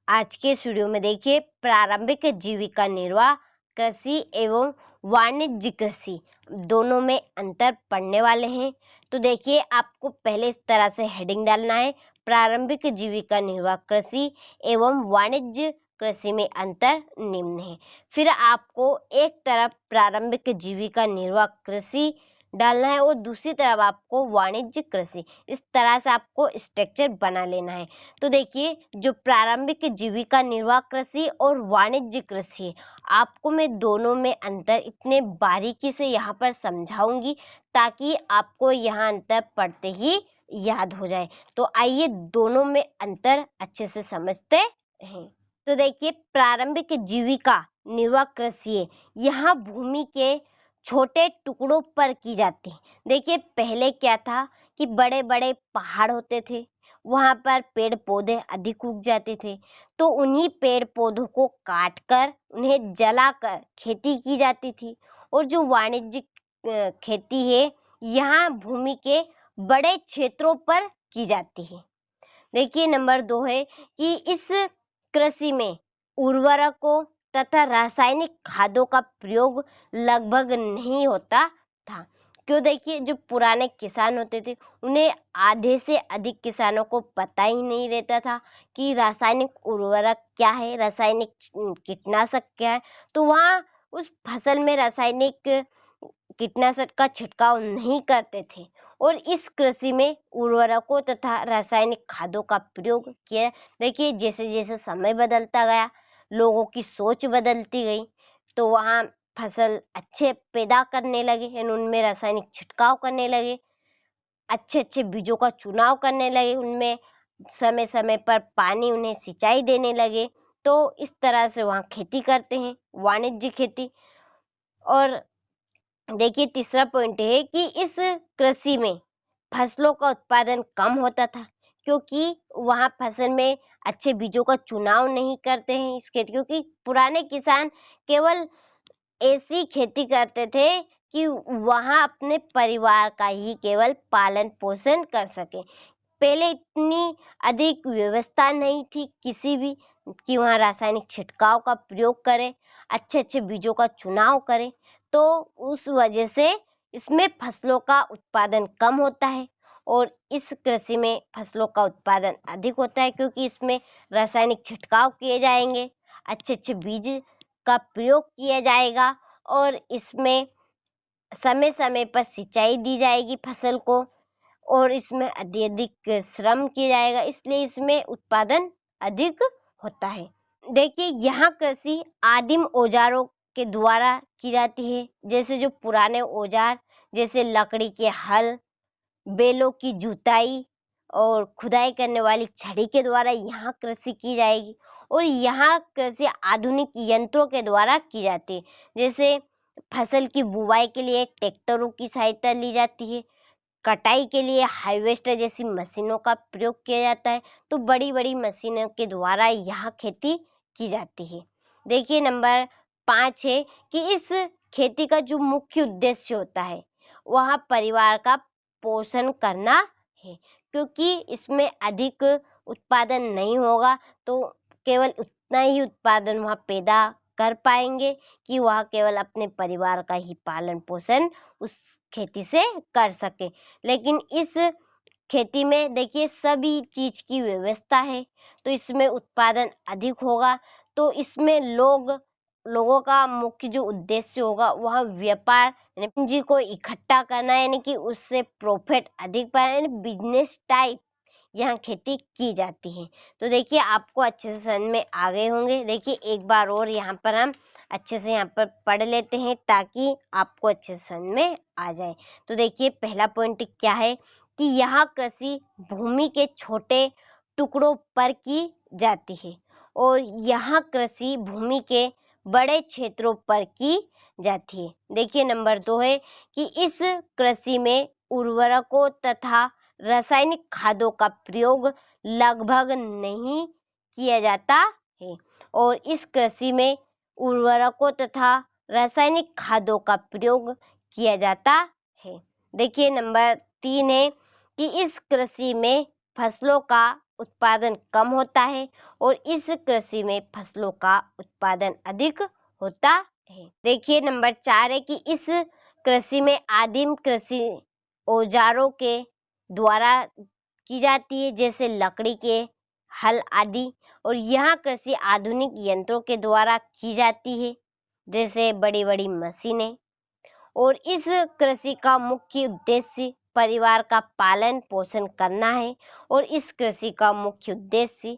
आज के इस वीडियो में देखिए प्रारंभिक जीविका निर्वाह कृषि एवं वाणिज्य कृषि दोनों में अंतर पढ़ने वाले हैं। तो देखिए आपको पहले इस तरह से हेडिंग डालना है, प्रारंभिक जीविका निर्वाह कृषि एवं वाणिज्य कृषि में अंतर निम्न है। फिर आपको एक तरफ प्रारंभिक जीविका निर्वाह कृषि डालना है और दूसरी तरफ आपको वाणिज्य कृषि, इस तरह से आपको स्ट्रक्चर बना लेना है। तो देखिए जो प्रारंभिक जीविका निर्वाह कृषि और वाणिज्य कृषि, आपको मैं दोनों में अंतर इतने बारीकी से यहाँ पर समझाऊंगी ताकि आपको यहाँ अंतर पढ़ते ही याद हो जाए। तो आइए दोनों में अंतर अच्छे से समझते हैं। तो देखिए प्रारंभिक जीविका निर्वाह कृषि यहाँ भूमि के छोटे टुकड़ों पर की जाती है। देखिए पहले क्या था कि बड़े बड़े पहाड़ होते थे, वहां पर पेड़ पौधे अधिक उग जाते थे, तो उन्हीं पेड़ पौधों को काट कर उन्हें जलाकर खेती की जाती थी। और जो वाणिज्यिक खेती है यहाँ भूमि के बड़े क्षेत्रों पर की जाती है। देखिए नंबर 2 है कि इस कृषि में उर्वरकों तथा रासायनिक खादों का प्रयोग लगभग नहीं होता था। क्यों? देखिए जो पुराने किसान होते थे उन्हें आधे से अधिक किसानों को पता ही नहीं रहता था कि रासायनिक उर्वरक क्या है, रासायनिक कीटनाशक क्या है। तो वहाँ उस फसल में रासायनिक कीटनाशक का छिड़काव नहीं करते थे और इस कृषि में उर्वरकों तथा रासायनिक खादों का प्रयोग किया। देखिए जैसे जैसे समय बदलता गया, लोगों की सोच बदलती गई, तो वहाँ फसल अच्छे पैदा करने लगे, यानी उनमें रासायनिक छिड़काव करने लगे, अच्छे अच्छे बीजों का चुनाव करने लगे, उनमें समय समय पर पानी उन्हें सिंचाई देने लगे। तो इस तरह से वहाँ खेती करते हैं, वाणिज्य खेती। और देखिए तीसरा पॉइंट है कि इस कृषि में फसलों का उत्पादन कम होता था, क्योंकि वहाँ फसल में अच्छे बीजों का चुनाव नहीं करते हैं इस खेती, क्योंकि पुराने किसान केवल ऐसी खेती करते थे कि वहाँ अपने परिवार का ही केवल पालन पोषण कर सके। पहले इतनी अधिक व्यवस्था नहीं थी किसी भी कि वहाँ रासायनिक छिड़काव का प्रयोग करें, अच्छे अच्छे बीजों का चुनाव करें। तो उस वजह से इसमें फसलों का उत्पादन कम होता है और इस कृषि में फसलों का उत्पादन अधिक होता है, क्योंकि इसमें रासायनिक छिड़काव किए जाएंगे, अच्छे अच्छे बीज का प्रयोग किया जाएगा और इसमें समय समय पर सिंचाई दी जाएगी फसल को और इसमें अधिक श्रम किया जाएगा, इसलिए इसमें उत्पादन अधिक होता है। देखिए यहाँ कृषि आदिम औजारों के द्वारा की जाती है, जैसे जो पुराने औजार जैसे लकड़ी के हल, बैलों की जुताई और खुदाई करने वाली छड़ी के द्वारा यहाँ कृषि की जाएगी। और यहाँ कृषि आधुनिक यंत्रों के द्वारा की जाती है, जैसे फसल की बुवाई के लिए ट्रैक्टरों की सहायता ली जाती है, कटाई के लिए हार्वेस्टर जैसी मशीनों का प्रयोग किया जाता है। तो बड़ी बड़ी मशीनों के द्वारा यहाँ खेती की जाती है। देखिए नंबर 5 है कि इस खेती का जो मुख्य उद्देश्य होता है वह परिवार का पोषण करना है, क्योंकि इसमें अधिक उत्पादन नहीं होगा, तो केवल उतना ही उत्पादन वहाँ पैदा कर पाएंगे कि वह केवल अपने परिवार का ही पालन पोषण उस खेती से कर सके। लेकिन इस खेती में देखिए सभी चीज की व्यवस्था है, तो इसमें उत्पादन अधिक होगा। तो इसमें लोगों का मुख्य जो उद्देश्य होगा वह व्यापार यानी पूंजी को इकट्ठा करना, यानी कि उससे प्रॉफिट अधिक पाना, यानी बिजनेस टाइप यहाँ खेती की जाती है। तो देखिए आपको अच्छे से समझ में आ गए होंगे। देखिए एक बार और यहाँ पर हम अच्छे से यहाँ पर पढ़ लेते हैं ताकि आपको अच्छे से समझ में आ जाए। तो देखिए पहला पॉइंट क्या है कि यहाँ कृषि भूमि के छोटे टुकड़ों पर की जाती है और यहाँ कृषि भूमि के बड़े क्षेत्रों पर की जाती है। देखिए नंबर 2 है कि इस कृषि में उर्वरकों तथा रासायनिक खादों का प्रयोग लगभग नहीं किया जाता है और इस कृषि में उर्वरकों तथा रासायनिक खादों का प्रयोग किया जाता है। देखिए नंबर 3 है कि इस कृषि में फसलों का उत्पादन कम होता है और इस कृषि में फसलों का उत्पादन अधिक होता है। देखिए नंबर 4 है कि इस कृषि में आदिम कृषि औजारों के द्वारा की जाती है, जैसे लकड़ी के हल आदि, और यहाँ कृषि आधुनिक यंत्रों के द्वारा की जाती है, जैसे बड़ी-बड़ी मशीनें। और इस कृषि का मुख्य उद्देश्य परिवार का पालन पोषण करना है और इस कृषि का मुख्य उद्देश्य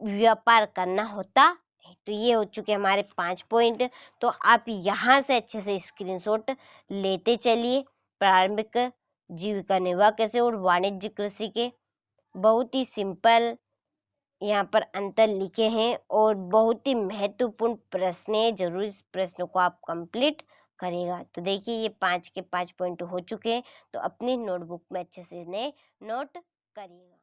व्यापार करना होता है। तो ये हो चुके हमारे 5 पॉइंट। तो आप यहाँ से अच्छे से स्क्रीनशॉट लेते चलिए। प्रारंभिक जीविका निर्वाह कैसे और वाणिज्य कृषि के बहुत ही सिंपल यहाँ पर अंतर लिखे हैं और बहुत ही महत्वपूर्ण प्रश्न है। जरूर इस प्रश्न को आप कंप्लीट करेगा। तो देखिए ये 5 के 5 पॉइंट हो चुके हैं। तो अपनी नोटबुक में अच्छे से इन्हें नोट करिएगा।